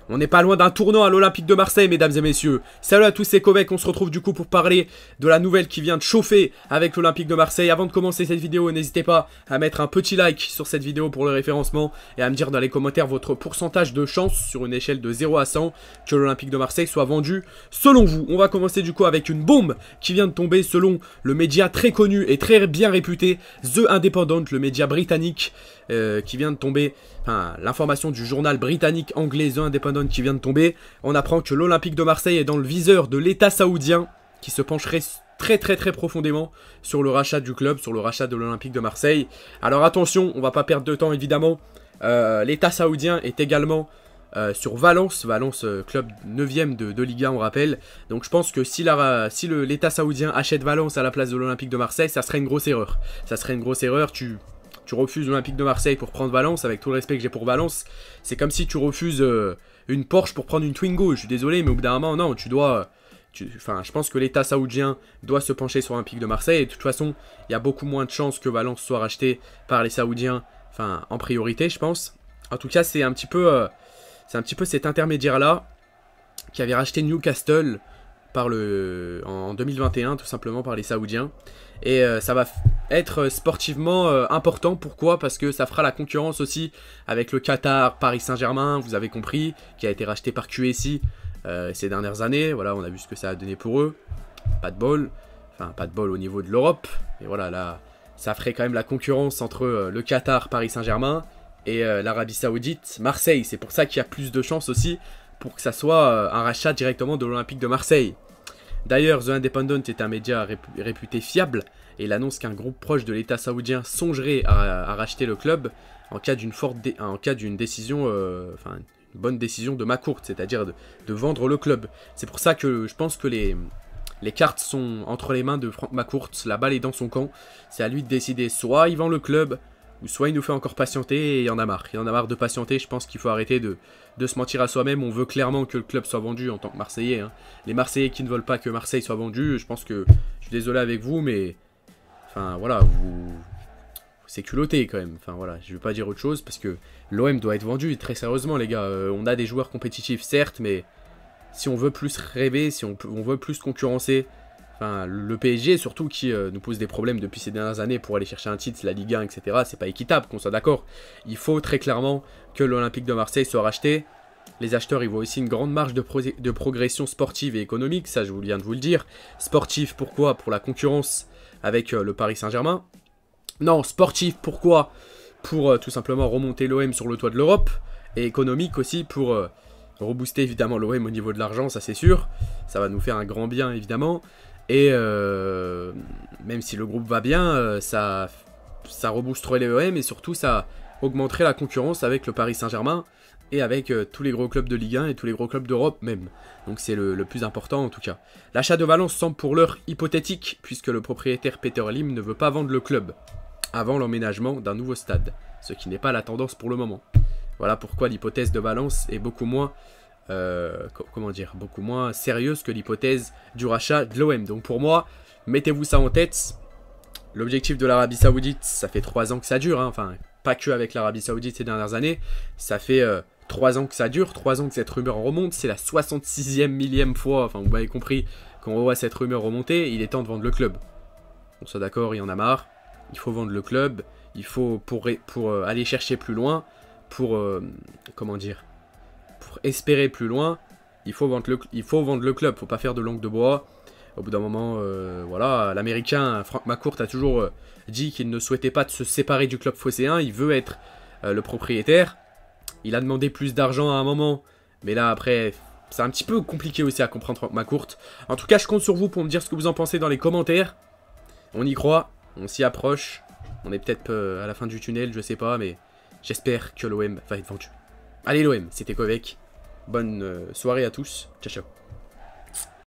On n'est pas loin d'un tournant à l'Olympique de Marseille, mesdames et messieurs. Salut à tous, c'est Kovac, on se retrouve du coup pour parler de la nouvelle qui vient de chauffer avec l'Olympique de Marseille. Avant de commencer cette vidéo, n'hésitez pas à mettre un petit like sur cette vidéo pour le référencement et à me dire dans les commentaires votre pourcentage de chance sur une échelle de 0 à 100 que l'Olympique de Marseille soit vendu selon vous. On va commencer du coup avec une bombe qui vient de tomber selon le média très connu et très bien réputé, The Independent, le média britannique qui vient de tomber. Enfin, l'information du journal britannique anglais The Independent qui vient de tomber, on apprend que l'Olympique de Marseille est dans le viseur de l'État saoudien qui se pencherait très profondément sur le rachat du club, sur le rachat de l'Olympique de Marseille. Alors attention, on va pas perdre de temps évidemment, l'État saoudien est également sur Valence, club 9ème de Ligue 1 on rappelle. Donc je pense que si l'État saoudien achète Valence à la place de l'Olympique de Marseille, ça serait une grosse erreur. Ça serait une grosse erreur, tu refuses l'Olympique de Marseille pour prendre Valence, avec tout le respect que j'ai pour Valence. C'est comme si tu refuses une Porsche pour prendre une Twingo. Je suis désolé, mais au bout d'un moment, non, tu dois... Enfin, je pense que l'État saoudien doit se pencher sur l'Olympique de Marseille. Et de toute façon, il y a beaucoup moins de chances que Valence soit racheté par les Saoudiens, enfin, en priorité, je pense. En tout cas, c'est un petit peu cet intermédiaire-là qui avait racheté Newcastle en 2021, tout simplement par les Saoudiens. Et ça va être sportivement important. Pourquoi? Parce que ça fera la concurrence aussi avec le Qatar, Paris Saint-Germain, vous avez compris, qui a été racheté par QSI ces dernières années. Voilà, on a vu ce que ça a donné pour eux. Pas de bol. Enfin, pas de bol au niveau de l'Europe. Et voilà, là, ça ferait quand même la concurrence entre le Qatar, Paris Saint-Germain et l'Arabie Saoudite, Marseille. C'est pour ça qu'il y a plus de chances aussi pour que ça soit un rachat directement de l'Olympique de Marseille. D'ailleurs, The Independent est un média réputé fiable et il annonce qu'un groupe proche de l'État saoudien songerait à racheter le club en cas d'une décision, une bonne décision de McCourt, c'est-à-dire de vendre le club. C'est pour ça que je pense que les cartes sont entre les mains de Frank McCourt, la balle est dans son camp. C'est à lui de décider, soit il vend le club, ou soit il nous fait encore patienter et il en a marre. Il en a marre de patienter, je pense qu'il faut arrêter de se mentir à soi-même. On veut clairement que le club soit vendu en tant que Marseillais. Hein. Les Marseillais qui ne veulent pas que Marseille soit vendu, je pense que, je suis désolé avec vous, mais... Enfin voilà, c'est culotté quand même. Enfin voilà, je ne veux pas dire autre chose parce que l'OM doit être vendu, très sérieusement les gars. On a des joueurs compétitifs certes, mais si on veut plus rêver, si on veut plus concurrencer... Enfin, le PSG surtout qui nous pose des problèmes depuis ces dernières années pour aller chercher un titre, la Ligue 1, etc. C'est pas équitable, qu'on soit d'accord. Il faut très clairement que l'Olympique de Marseille soit racheté. Les acheteurs, ils voient aussi une grande marge de progression sportive et économique, ça je viens de vous le dire. Sportif, pourquoi? Pour la concurrence avec le Paris Saint-Germain. Non, sportif, pourquoi? Pour tout simplement remonter l'OM sur le toit de l'Europe. Et économique aussi pour rebooster évidemment l'OM au niveau de l'argent, ça c'est sûr. Ça va nous faire un grand bien évidemment. Et même si le groupe va bien, ça reboosterait les OM et surtout ça augmenterait la concurrence avec le Paris Saint-Germain et avec tous les gros clubs de Ligue 1 et tous les gros clubs d'Europe même. Donc c'est le plus important en tout cas. L'achat de Valence semble pour l'heure hypothétique puisque le propriétaire Peter Lim ne veut pas vendre le club avant l'emménagement d'un nouveau stade, ce qui n'est pas la tendance pour le moment. Voilà pourquoi l'hypothèse de Valence est beaucoup moins... beaucoup moins sérieuse que l'hypothèse du rachat de l'OM. Donc pour moi, mettez-vous ça en tête. L'objectif de l'Arabie Saoudite, ça fait 3 ans que ça dure. Hein. Enfin, pas que avec l'Arabie Saoudite ces dernières années. Ça fait 3 ans que ça dure, 3 ans que cette rumeur remonte. C'est la 66e millième fois, enfin vous m'avez compris, qu'on voit cette rumeur remonter. Il est temps de vendre le club. On soit d'accord, il y en a marre. Il faut vendre le club. Il faut, pour aller chercher plus loin, pour espérer plus loin, il faut vendre le club, faut pas faire de langue de bois. Au bout d'un moment, voilà, l'américain Frank McCourt a toujours dit qu'il ne souhaitait pas de se séparer du club phocéen, il veut être le propriétaire. Il a demandé plus d'argent à un moment, mais là après, c'est un petit peu compliqué aussi à comprendre Frank McCourt. En tout cas, je compte sur vous pour me dire ce que vous en pensez dans les commentaires. On y croit, on s'y approche, on est peut-être à la fin du tunnel, je sais pas, mais j'espère que l'OM va être vendu. Allez l'OM, c'était Kovac. Bonne soirée à tous. Ciao ciao.